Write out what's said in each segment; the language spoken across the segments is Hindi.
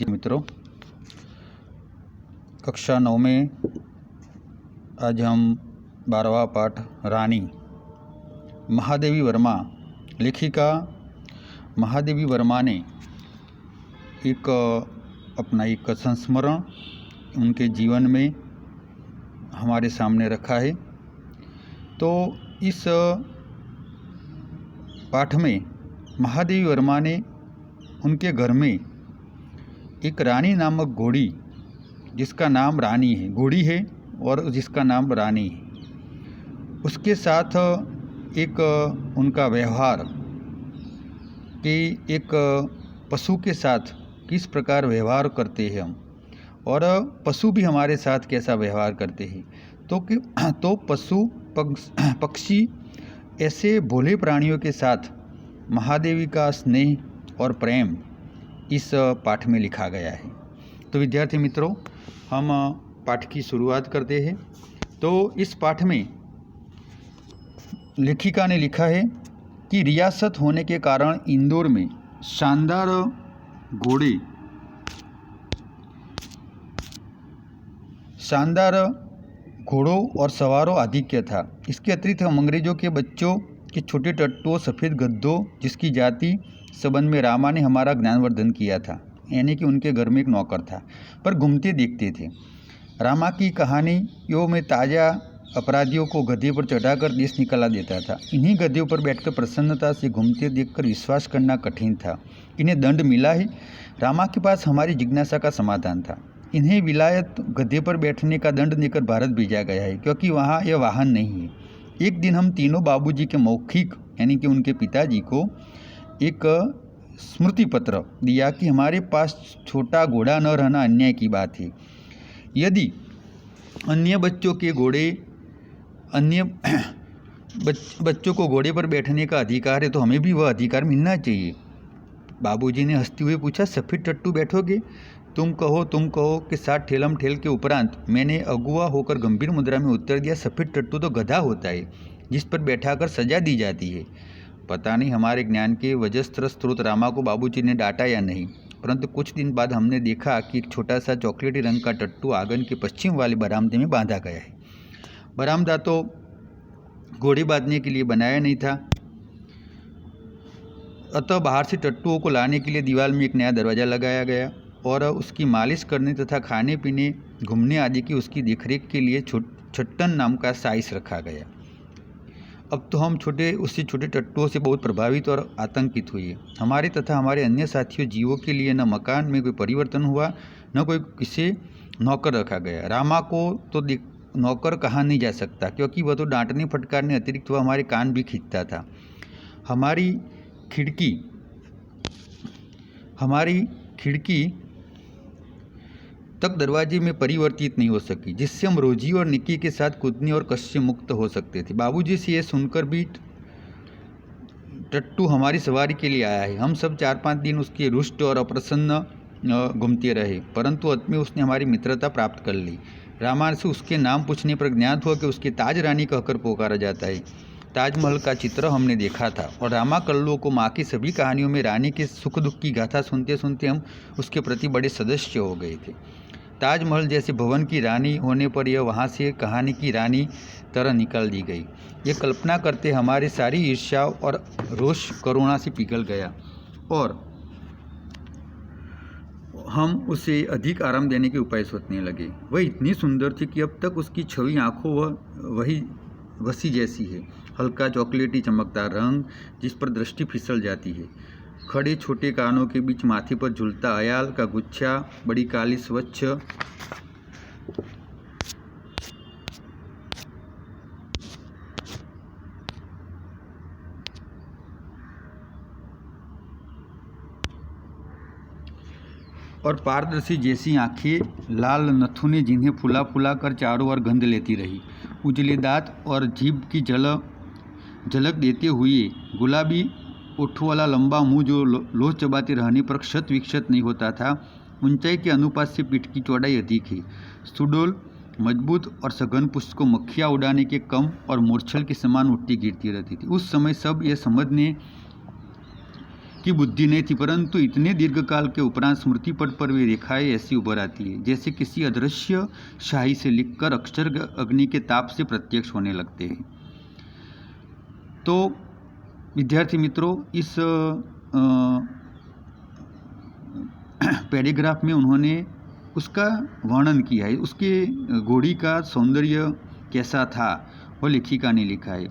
मित्रों, कक्षा 9 में आज हम 12वां पाठ रानी महादेवी वर्मा, लेखिका महादेवी वर्मा ने अपना एक संस्मरण उनके जीवन में हमारे सामने रखा है। तो इस पाठ में महादेवी वर्मा ने उनके घर में एक रानी नामक घोड़ी, जिसका नाम रानी है, घोड़ी है और जिसका नाम रानी है, उसके साथ एक उनका व्यवहार कि एक पशु के साथ किस प्रकार व्यवहार करते हैं हम, और पशु भी हमारे साथ कैसा व्यवहार करते हैं। तो पशु पक्षी ऐसे भोले प्राणियों के साथ महादेवी का स्नेह और प्रेम इस पाठ में लिखा गया है। तो विद्यार्थी मित्रों, हम पाठ की शुरुआत करते हैं। तो इस पाठ में लेखिका ने लिखा है कि रियासत होने के कारण इंदौर में शानदार घोड़ों और सवारों आधिक्य था। इसके अतिरिक्त हम अंग्रेजों के बच्चों के छोटे टट्टुओं, सफ़ेद गद्दों, जिसकी जाति संबंध में रामा ने हमारा ज्ञानवर्धन किया था, यानी कि उनके घर में एक नौकर था, पर घूमते देखते थे। रामा की कहानियों में ताज़ा अपराधियों को गधे पर चढ़ाकर देश निकाला देता था। इन्हीं गधों पर बैठकर प्रसन्नता से घूमते देखकर विश्वास करना कठिन था। इन्हें दंड मिला है। रामा के पास हमारी जिज्ञासा का समाधान था। इन्हें विलायत गधे पर बैठने का दंड देकर भारत भेजा गया है, क्योंकि वहाँ यह वाहन नहीं है। एक दिन हम तीनों बाबूजी के मौखिक, यानी कि उनके पिताजी को एक स्मृति पत्र दिया कि हमारे पास छोटा घोड़ा न रहना अन्याय की बात है। यदि अन्य बच्चों को घोड़े पर बैठने का अधिकार है, तो हमें भी वह अधिकार मिलना चाहिए। बाबूजी ने हंसते हुए पूछा, सफ़ेद टट्टू बैठोगे? तुम कहो के साथ ठेलम ठेल के उपरांत मैंने अगुआ होकर गंभीर मुद्रा में उत्तर दिया, सफ़ेद टट्टू तो गधा होता है, जिस पर बैठाकर सजा दी जाती है। पता नहीं हमारे ज्ञान के वजस्त्र स्रोत रामा को बाबूजी ने डांटा या नहीं, परंतु कुछ दिन बाद हमने देखा कि एक छोटा सा चॉकलेटी रंग का टट्टू आंगन के पश्चिम वाले बरामदे में बांधा गया है। बरामदा तो घोड़े बांधने के लिए बनाया नहीं था, अतः बाहर से टट्टुओं को लाने के लिए दीवार में एक नया दरवाज़ा लगाया गया और उसकी मालिश करने तथा खाने पीने, घूमने आदि की उसकी देखरेख के लिए छट्टन नाम का साइस रखा गया। अब तो हम उससे छोटे टट्टुओं से बहुत प्रभावित और आतंकित हुए। हमारे तथा हमारे अन्य साथियों जीवों के लिए न मकान में कोई परिवर्तन हुआ, न कोई किसे नौकर रखा गया। रामा को तो नौकर कहा नहीं जा सकता, क्योंकि वह तो डांटने फटकारने अतिरिक्त वह हमारे कान भी खींचता था। हमारी खिड़की तक दरवाजे में परिवर्तित नहीं हो सकी, जिससे हम रोजी और निक्की के साथ कूदने और कष्ट से मुक्त हो सकते थे। बाबूजी से यह सुनकर भी टट्टू हमारी सवारी के लिए आया है। हम सब 4-5 दिन उसके रुष्ट और अप्रसन्न घूमते रहे, परंतु अंत में उसने हमारी मित्रता प्राप्त कर ली। रामा से उसके नाम पूछने पर ज्ञात हुआ कि उसके ताज रानी कहकर पुकारा जाता है। ताजमहल का चित्र हमने देखा था, और रामा कल्लू को माँ की सभी कहानियों में रानी के सुख दुख की गाथा सुनते सुनते हम उसके प्रति बड़े सदस्य हो गए थे। ताजमहल जैसे भवन की रानी होने पर यह वहाँ से कहानी की रानी तरह निकाल दी गई। ये कल्पना करते हमारी सारी ईर्ष्या और रोष करुणा से पिघल गया, और हम उसे अधिक आराम देने के उपाय सोचने लगे। वह इतनी सुंदर थी कि अब तक उसकी छवि आँखों वही वसी जैसी है। हल्का चॉकलेटी चमकदार रंग, जिस पर दृष्टि फिसल जाती है। खड़े छोटे कानों के बीच माथे पर झूलता अयाल का गुच्छा, बड़ी काली स्वच्छ और पारदर्शी जैसी आंखें, लाल नथुने जिन्हें फुला फुला कर चारों ओर गंध लेती रही, उजले दांत और जीभ की झलक देते हुए गुलाबी ओठों वाला लंबा मुंह जो लोह चबाते रहने पर क्षत विक्षत नहीं होता था। ऊंचाई के अनुपात से पीठ की चौड़ाई अधिक है। सुडोल, मजबूत और सघन पुष्प को मक्खियाँ उड़ाने के कम और मूर्छल के समान उठती गिरती रहती थी। उस समय सब ये समझने की बुद्धि नहीं थी, परंतु इतने दीर्घकाल के उपरांत स्मृति पट पर वे रेखाएं ऐसी उभर आती है जैसे किसी अदृश्य शाही से लिखकर अक्षर अग्नि के ताप से प्रत्यक्ष होने लगते हैं। तो विद्यार्थी मित्रों, इस पैराग्राफ में उन्होंने उसका वर्णन किया है, उसके घोड़ी का सौंदर्य कैसा था वह लेखिका ने लिखा है।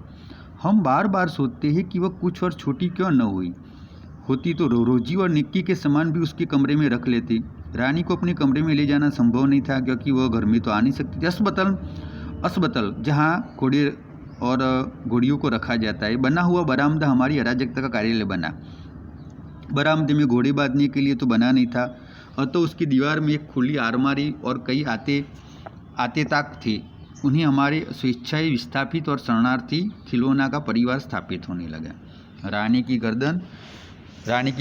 हम बार बार सोचते हैं कि वह कुछ वर्ष छोटी क्यों न हुई होती तो रोजी और निक्की के सामान भी उसके कमरे में रख लेते। रानी को अपने कमरे में ले जाना संभव नहीं था क्योंकि वह घर में तो आ नहीं सकती थी। अस्पताल जहाँ घोड़े और घोड़ियों को रखा जाता है, बना हुआ बरामदा हमारी अराजकता का कार्यालय बना। बरामदे में घोड़े बांधने के लिए तो बना नहीं था, तो उसकी दीवार में एक खुली आलमारी और कई आते ताक थे। उन्हें हमारे स्वेच्छाएं विस्थापित और शरणार्थी खिलौना का परिवार स्थापित होने लगा। रानी की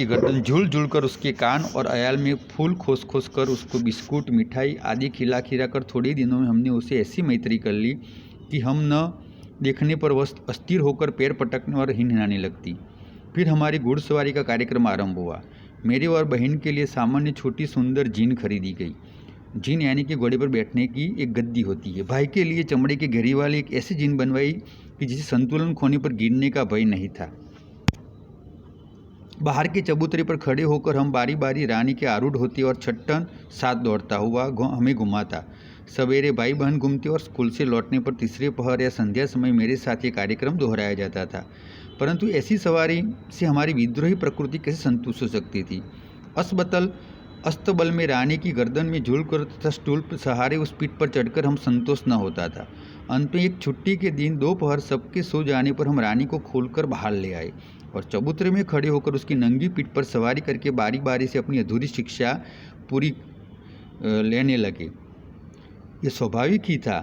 गर्दन झूल झूल कर, उसके कान और अयाल में फूल खोस खोस कर, उसको बिस्कुट मिठाई आदि खिला कर थोड़े दिनों में हमने उसे ऐसी मैत्री कर ली कि हम न देखने पर वह अस्थिर होकर पैर पटकने और हिनहिनाने लगती। फिर हमारी घुड़सवारी का कार्यक्रम आरंभ हुआ। मेरे और बहन के लिए सामान्य छोटी सुंदर जीन खरीदी गई। जीन यानी कि घोड़े पर बैठने की एक गद्दी होती है। भाई के लिए चमड़े के घेरी वाली एक ऐसी जीन बनवाई कि जिसे संतुलन खोने पर गिरने का भय नहीं था। बाहर के चबूतरे पर खड़े होकर हम बारी बारी रानी के आरूढ़ होते और छट्टन साथ दौड़ता हुआ हमें घुमाता। सवेरे भाई बहन घूमते और स्कूल से लौटने पर तीसरे पहर या संध्या समय मेरे साथ ये कार्यक्रम दोहराया जाता था। परंतु ऐसी सवारी से हमारी विद्रोही प्रकृति कैसे संतुष्ट हो सकती थी। अस्तबल में रानी की गर्दन में झूलकर तथा स्टूल पर सहारे उस पीठ पर चढ़कर हम संतोष न होता था। अंत में एक छुट्टी के दिन दोपहर सबके सो जाने पर हम रानी को खोलकर बाहर ले आए और चबूतरे में खड़े होकर उसकी नंगी पीठ पर सवारी करके बारी बारी से अपनी अधूरी शिक्षा पूरी लेने लगे। ये स्वाभाविक ही था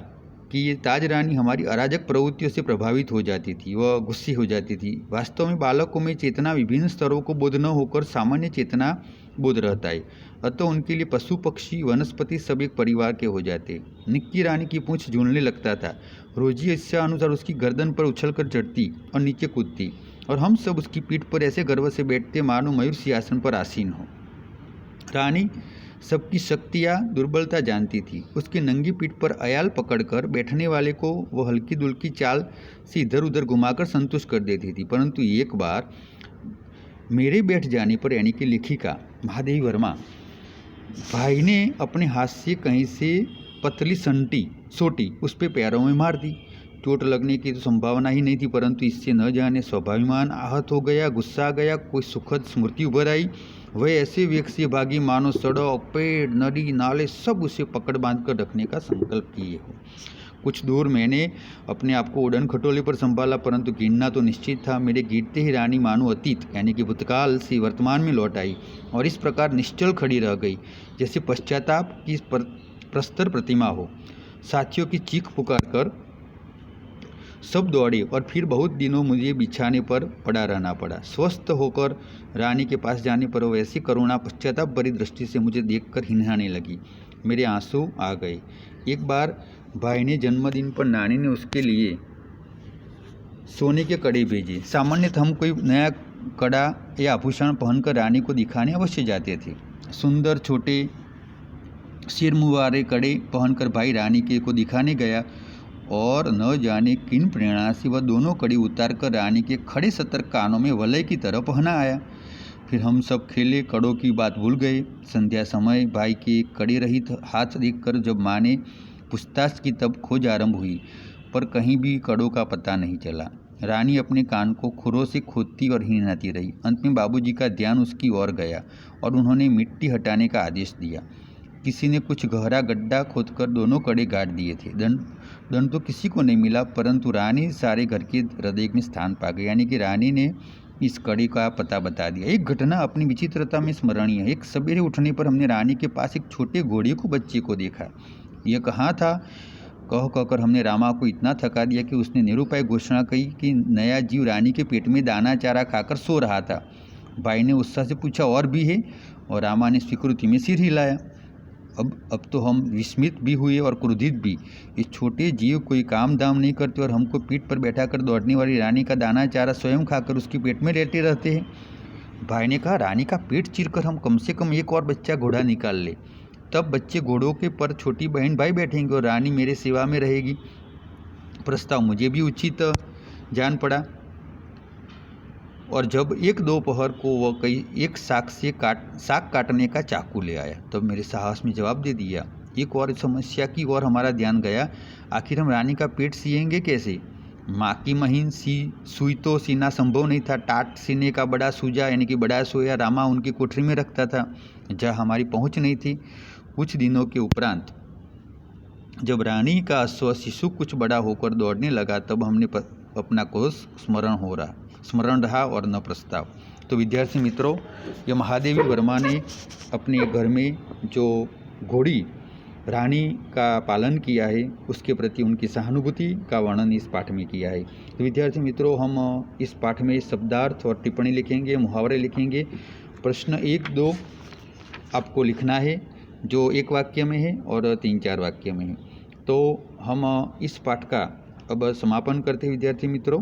कि ये ताज रानी हमारी अराजक प्रवृत्तियों से प्रभावित हो जाती थी, वह गुस्से हो जाती थी। वास्तव में बालकों में चेतना विभिन्न स्तरों को बोध न होकर सामान्य चेतना बोध रहता है, अतः उनके लिए पशु पक्षी वनस्पति सब एक परिवार के हो जाते। निक्की रानी की पूंछ झूलने लगता था। रोजी इच्छा अनुसार उसकी गर्दन पर उछलकर चढ़ती और नीचे कूदती और हम सब उसकी पीठ पर ऐसे गर्व से बैठते मानो मयूर सिंहासन पर आसीन हो। रानी सबकी शक्तियाँ दुर्बलता जानती थी। उसकी नंगी पीठ पर अयाल पकड़कर बैठने वाले को वो हल्की दुल्की चाल से इधर उधर घुमाकर संतुष्ट कर देती थी। परंतु एक बार मेरे बैठ जाने पर, यानी कि लेखिका महादेवी वर्मा, भाई ने अपने हाथ से कहीं से पतली सोटी उस पे पैरों में मार दी। चोट लगने की तो संभावना ही नहीं थी, परंतु इससे न जाने स्वाभिमान आहत हो गया, गुस्सा आ गया, कोई सुखद स्मृति उभर आई। वह ऐसे वेग से भागी मानो सड़क, पेड़, नदी, नाले सब उसे पकड़ बांध कर रखने का संकल्प किए हो। कुछ दूर मैंने अपने आप को उड़न खटोले पर संभाला, परंतु गिरना तो निश्चित था। मेरे गिरते ही रानी मानो अतीत यानी कि भूतकाल से वर्तमान में लौट आई और इस प्रकार निश्चल खड़ी रह गई जैसे पश्चाताप की प्रस्तर प्रतिमा हो। साथियों की चीख पुकार कर सब दौड़े और फिर बहुत दिनों मुझे बिछाने पर पड़ा रहना पड़ा। स्वस्थ होकर रानी के पास जाने पर वो ऐसी करुणा पश्चाताप भरी दृष्टि से मुझे देखकर हिनहाने लगी। मेरे आंसू आ गए। एक बार भाई ने जन्मदिन पर नानी ने उसके लिए सोने के कड़े भेजे। सामान्यतः हम कोई नया कड़ा या आभूषण पहनकर रानी को दिखाने अवश्य जाते थे। सुंदर छोटे सिरमुवारे कड़े पहनकर भाई रानी के को दिखाने गया और न जाने किन प्रेरणा से वह दोनों कड़ी उतार कर रानी के खड़े सतर्क कानों में वलय की तरह पहना आया। फिर हम सब खेले, कड़ों की बात भूल गए। संध्या समय भाई के कड़ी रहित हाथ देखकर जब माँ ने पूछताछ की तब खोज आरंभ हुई, पर कहीं भी कड़ों का पता नहीं चला। रानी अपने कान को खुरों से खोदती और हिनहाती रही। अंत में बाबूजी का ध्यान उसकी ओर गया और उन्होंने मिट्टी हटाने का आदेश दिया। किसी ने कुछ गहरा गड्ढा खोदकर दोनों कड़े गाड़ दिए थे। दंड तो किसी को नहीं मिला, परंतु रानी सारे घर के हृदय में स्थान पा गई, यानी कि रानी ने इस कड़ी का पता बता दिया। एक घटना अपनी विचित्रता में स्मरणीय है। एक सवेरे उठने पर हमने रानी के पास एक छोटे घोड़े को बच्चे को देखा। यह कहाँ था कहकर हमने रामा को इतना थका दिया कि उसने निरुपाय घोषणा की कि नया जीव रानी के पेट में दाना चारा खाकर सो रहा था। भाई ने उत्साह से पूछा, और भी है? और रामा ने स्वीकृति में सिर हिलाया। अब तो हम विस्मित भी हुए और क्रोधित भी। इस छोटे जीव कोई काम दाम नहीं करते और हमको पीठ पर बैठाकर दौड़ने वाली रानी का दाना चारा स्वयं खाकर उसके पेट में लेटे रहते हैं। भाई ने कहा, रानी का पेट चीरकर हम कम से कम एक और बच्चा घोड़ा निकाल ले, तब बच्चे घोड़ों के पर छोटी बहन भाई बैठेंगे और रानी मेरे सेवा में रहेगी। प्रस्ताव मुझे भी उचित जान पड़ा और जब एक दोपहर को वह एक साग काटने का चाकू ले आया, तब मेरे साहस में जवाब दे दिया। एक और समस्या की ओर हमारा ध्यान गया, आखिर हम रानी का पेट सिएंगे कैसे? माँ की महीन सुई तो सीना संभव नहीं था। टाट सीने का बड़ा सूजा यानी कि बड़ा सोया रामा उनकी कोठरी में रखता था, जहाँ हमारी पहुँच नहीं थी। कुछ दिनों के उपरांत जब रानी का अश्व शिशु कुछ बड़ा होकर दौड़ने लगा, तब हमने अपना कोष स्मरण रहा और न प्रस्ताव। तो विद्यार्थी मित्रों, ये महादेवी वर्मा ने अपने घर में जो घोड़ी रानी का पालन किया है, उसके प्रति उनकी सहानुभूति का वर्णन इस पाठ में किया है। तो विद्यार्थी मित्रों, हम इस पाठ में शब्दार्थ और टिप्पणी लिखेंगे, मुहावरे लिखेंगे। प्रश्न 1-2 आपको लिखना है, जो एक वाक्य में है और 3-4 वाक्य में है। तो हम इस पाठ का अब समापन करते हैं विद्यार्थी मित्रों।